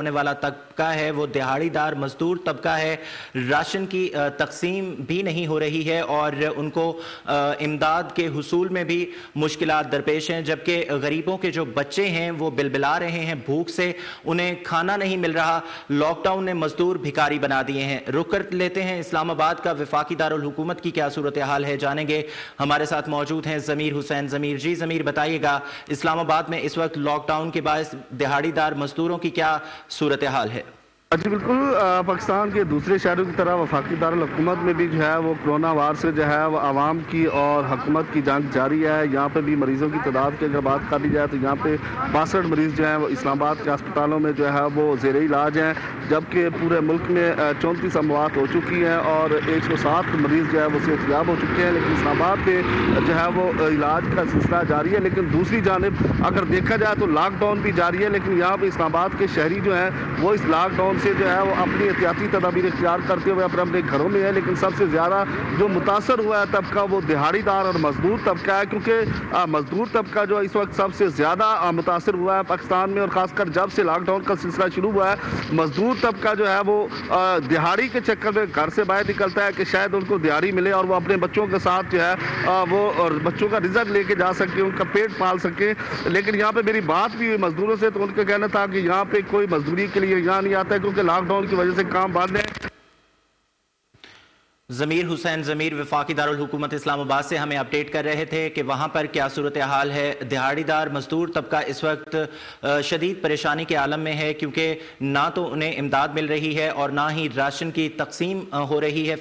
ہونے والا طبقہ ہے وہ دہاڑی دار مزدور طبقہ ہے۔ راشن کی تقسیم بھی نہیں ہو رہی ہے اور ان کو امداد کے حصول میں بھی مشکلات درپیش ہیں، جبکہ غریبوں کے جو بچے ہیں وہ بلبلا رہے ہیں بھوک سے، انہیں کھانا نہیں مل رہا۔ لاک ڈاؤن نے مزدور بھکاری بنا دیے ہیں۔ رک کر لیتے ہیں اسلام آباد کا وفاقی دارالحکومت کی کیا صورتحال ہے، جانیں گے۔ ہمارے ساتھ موجود ہیں ضمیر حسین۔ ضمیر جی، ضمیر بتائیے گا اسلام آباد میں اس وقت لاک ڈاؤن کے باعث دہاڑی دار مزدوروں کی کیا صورتحال ہے؟ جی بالکل، پاکستان کے دوسرے شہروں کی طرح وفاقی دارالحکومت میں بھی جو ہے وہ کرونا وار سے جو ہے وہ عوام کی اور حکومت کی جنگ جاری ہے۔ یہاں پہ بھی مریضوں کی تعداد کی اگر بات کر لی جائے تو یہاں پہ 62 مریض جو ہیں وہ اسلام آباد کے ہسپتالوں میں جو ہے وہ زیر علاج ہیں، جبکہ پورے ملک میں 34 اموات ہو چکی ہیں اور 107 مریض جو ہے وہ صحت یاب ہو چکے ہیں، لیکن اسلام آباد پہ جو ہے وہ علاج کا سلسلہ جاری ہے۔ لیکن دوسری جانب اگر دیکھا جائے تو لاک ڈاؤن بھی جاری ہے، لیکن یہاں پہ اسلام آباد کے شہری جو ہیں وہ اس لاک ڈاؤن سے جو ہے وہ اپنی احتیاطی تدابیر اختیار کرتے ہوئے اپنے گھروں میں ہے۔ لیکن سب سے زیادہ جو متاثر ہوا ہے طبقہ وہ دہاڑی دار اور مزدور طبقہ ہے، کیونکہ مزدور طبقہ جو اس وقت سب سے زیادہ متاثر ہوا ہے پاکستان میں، اور خاص کر جب سے لاک ڈاؤن کا سلسلہ شروع ہوا ہے مزدور طبقہ جو ہے وہ دہاڑی کے چکر میں گھر سے باہر نکلتا ہے کہ شاید ان کو دہاڑی ملے اور وہ اپنے بچوں کے ساتھ جو ہے وہ اور بچوں کا رزق لے کے جا سکے، ان کا پیٹ پال سکے۔ لیکن یہاں پہ میری بات بھی ہوئی مزدوروں سے تو ان کا کہنا تھا کہ یہاں پہ کوئی مزدوری کے لیے یہاں نہیں آتا ہے کیونکہ لاک ڈاؤن کی وجہ سے کام بند ہے۔ ضمیر حسین ضمیر وفاقی دارالحکومت اسلام آباد سے ہمیں اپڈیٹ کر رہے تھے کہ وہاں پر کیا صورتحال ہے۔ دہاڑی دار مزدور طبقہ اس وقت شدید پریشانی کے عالم میں ہے، کیونکہ نہ تو انہیں امداد مل رہی ہے اور نہ ہی راشن کی تقسیم ہو رہی ہے۔